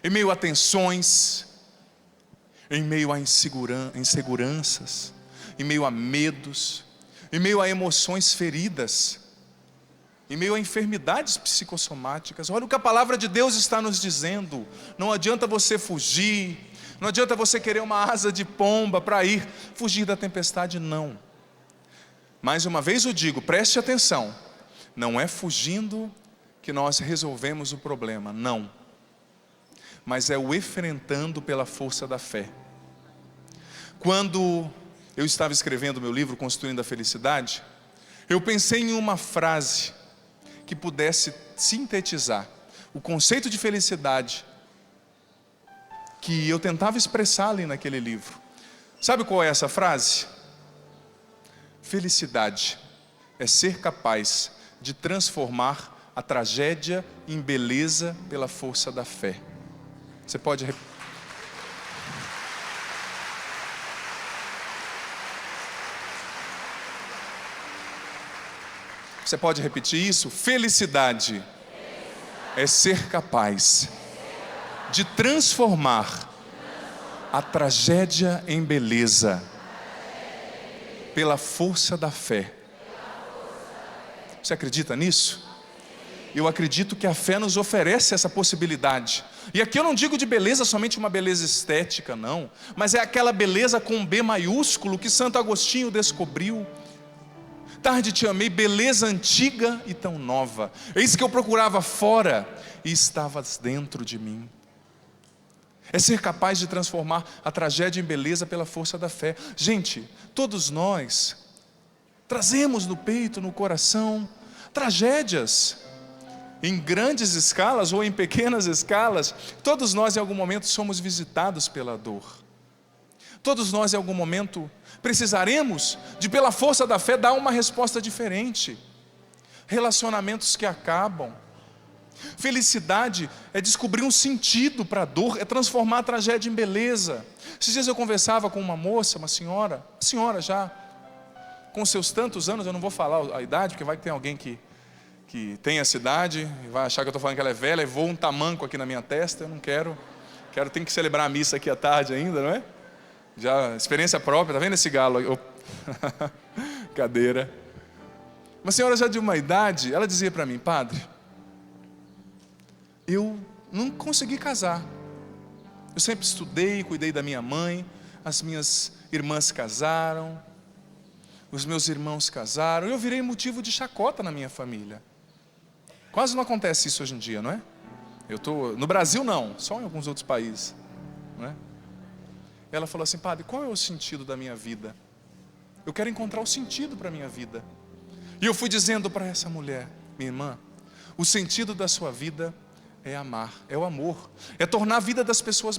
em meio a tensões, em meio a inseguranças, em meio a medos, em meio a emoções feridas, em meio a enfermidades psicossomáticas. Olha o que a palavra de Deus está nos dizendo. Não adianta você fugir, não adianta você querer uma asa de pomba para ir fugir da tempestade, não. Mais uma vez eu digo, preste atenção, não é fugindo que nós resolvemos o problema, não. Mas é o enfrentando pela força da fé. Quando eu estava escrevendo meu livro, Construindo a Felicidade, eu pensei em uma frase que pudesse sintetizar o conceito de felicidade que eu tentava expressar ali naquele livro. Sabe qual é essa frase? Felicidade é ser capaz de transformar a tragédia em beleza pela força da fé. Você pode repetir? Você pode repetir isso? Felicidade é ser capaz de transformar a tragédia em beleza pela força da fé. Você acredita nisso? Eu acredito que a fé nos oferece essa possibilidade. E aqui eu não digo de beleza somente uma beleza estética, não. Mas é aquela beleza com um B maiúsculo que Santo Agostinho descobriu. Tarde te amei, beleza antiga e tão nova. Eis que eu procurava fora e estavas dentro de mim. É ser capaz de transformar a tragédia em beleza pela força da fé. Gente, todos nós trazemos no peito, no coração, tragédias. Em grandes escalas ou em pequenas escalas, todos nós em algum momento somos visitados pela dor. Todos nós em algum momento precisaremos de, pela força da fé, dar uma resposta diferente. Relacionamentos que acabam. Felicidade é descobrir um sentido para a dor, é transformar a tragédia em beleza. Esses dias eu conversava com uma moça, uma senhora já, com seus tantos anos, eu não vou falar a idade, porque vai que tem alguém que tem essa idade, e vai achar que eu estou falando que ela é velha, e voa um tamanco aqui na minha testa, eu não quero, tem que celebrar a missa aqui à tarde ainda, não é? Já, experiência própria, tá vendo esse galo aí? Cadeira. Uma senhora já de uma idade, ela dizia para mim: padre, eu não consegui casar. Eu sempre estudei, cuidei da minha mãe, as minhas irmãs casaram, os meus irmãos casaram, eu virei motivo de chacota na minha família. Quase não acontece isso hoje em dia, não é? No Brasil não, só em alguns outros países, não é? Ela falou assim: padre, qual é o sentido da minha vida? Eu quero encontrar o sentido para a minha vida. E eu fui dizendo para essa mulher: minha irmã, o sentido da sua vida é amar, é o amor, é tornar a vida das pessoas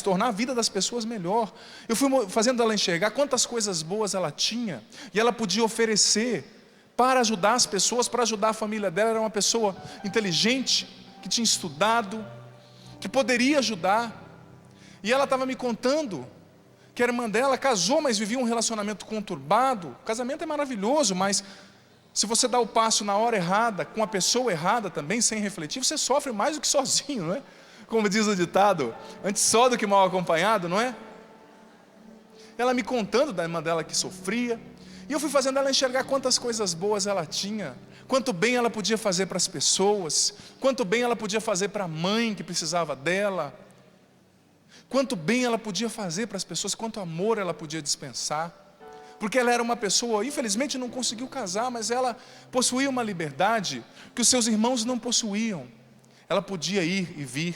tornar a vida das pessoas melhor. Eu fui fazendo ela enxergar quantas coisas boas ela tinha, e ela podia oferecer para ajudar as pessoas, para ajudar a família dela. Era uma pessoa inteligente, que tinha estudado, que poderia ajudar. E ela estava me contando que a irmã dela casou, mas vivia um relacionamento conturbado. O casamento é maravilhoso, mas se você dá o passo na hora errada, com a pessoa errada também, sem refletir, você sofre mais do que sozinho, não é? Como diz o ditado, antes só do que mal acompanhado, não é? Ela me contando da irmã dela que sofria, e eu fui fazendo ela enxergar quantas coisas boas ela tinha, quanto bem ela podia fazer para as pessoas, quanto bem ela podia fazer para a mãe que precisava dela, quanto bem ela podia fazer para as pessoas, quanto amor ela podia dispensar. Porque ela era uma pessoa, infelizmente não conseguiu casar, mas ela possuía uma liberdade que os seus irmãos não possuíam. Ela podia ir e vir,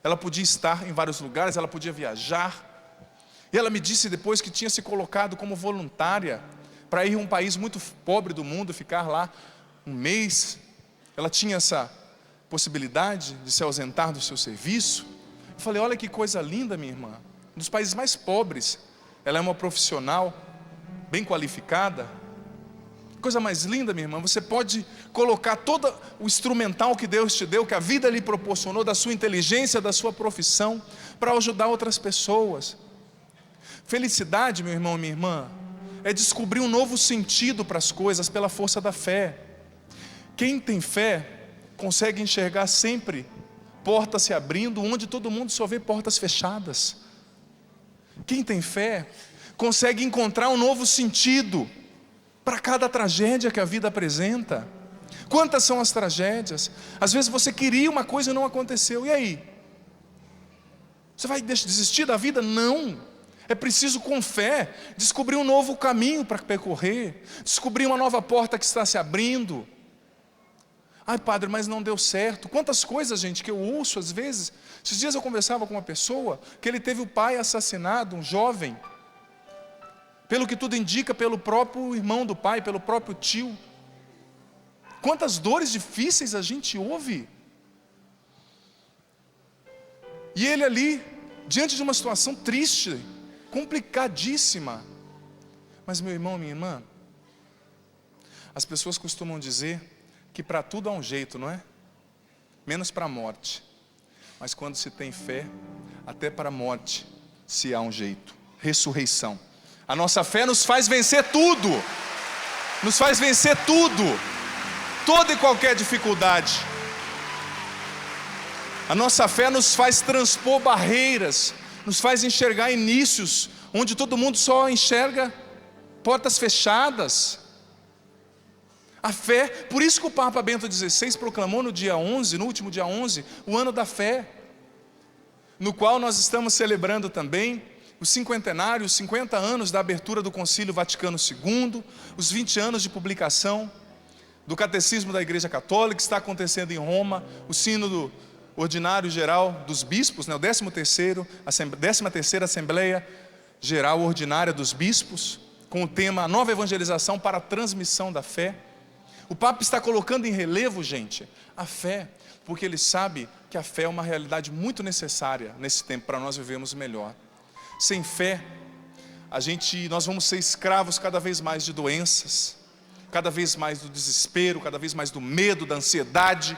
ela podia estar em vários lugares, ela podia viajar. E ela me disse depois que tinha se colocado como voluntária para ir a um país muito pobre do mundo, ficar lá um mês. Ela tinha essa possibilidade de se ausentar do seu serviço. Eu falei: olha que coisa linda, minha irmã. Um dos países mais pobres, ela é uma profissional bem qualificada. Coisa mais linda, minha irmã. Você pode colocar todo o instrumental que Deus te deu, que a vida lhe proporcionou, da sua inteligência, da sua profissão, para ajudar outras pessoas. Felicidade, meu irmão e minha irmã, é descobrir um novo sentido para as coisas pela força da fé. Quem tem fé consegue enxergar sempre portas se abrindo, onde todo mundo só vê portas fechadas. Quem tem fé consegue encontrar um novo sentido para cada tragédia que a vida apresenta. Quantas são as tragédias? Às vezes você queria uma coisa e não aconteceu, e aí? Você vai desistir da vida? Não. É preciso, com fé, descobrir um novo caminho para percorrer, descobrir uma nova porta que está se abrindo. Ai, padre, mas não deu certo. Quantas coisas, gente, que eu ouço às vezes. Esses dias eu conversava com uma pessoa que ele teve o pai assassinado, um jovem, pelo que tudo indica, pelo próprio irmão do pai, pelo próprio tio. Quantas dores difíceis a gente ouve. E ele ali, diante de uma situação triste, complicadíssima. Mas meu irmão, minha irmã, as pessoas costumam dizer que para tudo há um jeito, não é? Menos para a morte. Mas quando se tem fé, até para a morte se há um jeito. Ressurreição. A nossa fé nos faz vencer tudo. Nos faz vencer tudo. Toda e qualquer dificuldade. A nossa fé nos faz transpor barreiras, nos faz enxergar inícios, onde todo mundo só enxerga portas fechadas. A fé, por isso que o Papa Bento XVI proclamou no dia 11, no último dia 11, o ano da fé, no qual nós estamos celebrando também os cinquentenários, os 50 anos da abertura do Concílio Vaticano II, os 20 anos de publicação do Catecismo da Igreja Católica. Está acontecendo em Roma o Sínodo Ordinário Geral dos Bispos, o 13ª Assembleia Geral Ordinária dos Bispos, com o tema Nova Evangelização para a Transmissão da Fé. O Papa está colocando em relevo, gente, a fé, porque ele sabe que a fé é uma realidade muito necessária nesse tempo para nós vivermos melhor. Sem fé, nós vamos ser escravos cada vez mais de doenças, cada vez mais do desespero, cada vez mais do medo, da ansiedade.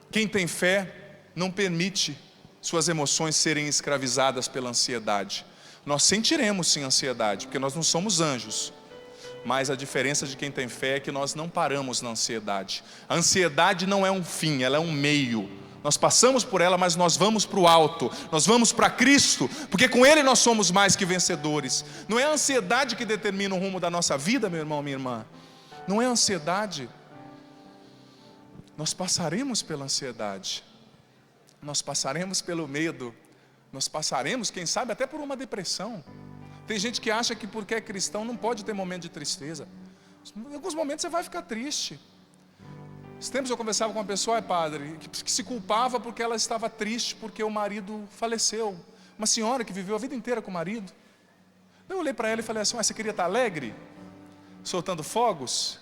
Quem tem fé não permite suas emoções serem escravizadas pela ansiedade. Nós sentiremos sim ansiedade, porque nós não somos anjos. Mas a diferença de quem tem fé é que nós não paramos na ansiedade. A ansiedade não é um fim, ela é um meio. Nós passamos por ela, mas nós vamos para o alto. Nós vamos para Cristo, porque com Ele nós somos mais que vencedores. Não é a ansiedade que determina o rumo da nossa vida, meu irmão, minha irmã. Não é a ansiedade. Nós passaremos pela ansiedade. Nós passaremos pelo medo. Nós passaremos, quem sabe, até por uma depressão. Tem gente que acha que porque é cristão não pode ter momento de tristeza. Em alguns momentos você vai ficar triste. Esses tempos eu conversava com uma pessoa, padre, que se culpava porque ela estava triste porque o marido faleceu. Uma senhora que viveu a vida inteira com o marido. Eu olhei para ela e falei assim, você queria estar alegre? Soltando fogos?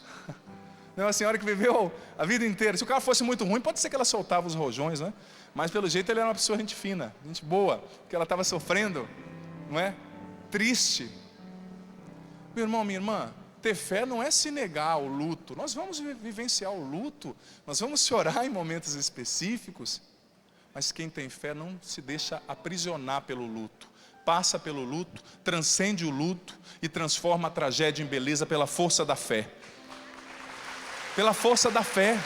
Uma senhora que viveu a vida inteira. Se o cara fosse muito ruim, pode ser que ela soltava os rojões, né? Mas pelo jeito ele era uma pessoa gente fina, gente boa, porque ela estava sofrendo, não é? Triste. Meu irmão, minha irmã, ter fé não é se negar ao luto. Nós vamos vivenciar o luto, nós vamos chorar em momentos específicos, mas quem tem fé não se deixa aprisionar pelo luto. Passa pelo luto, transcende o luto e transforma a tragédia em beleza pela força da fé. Pela força da fé.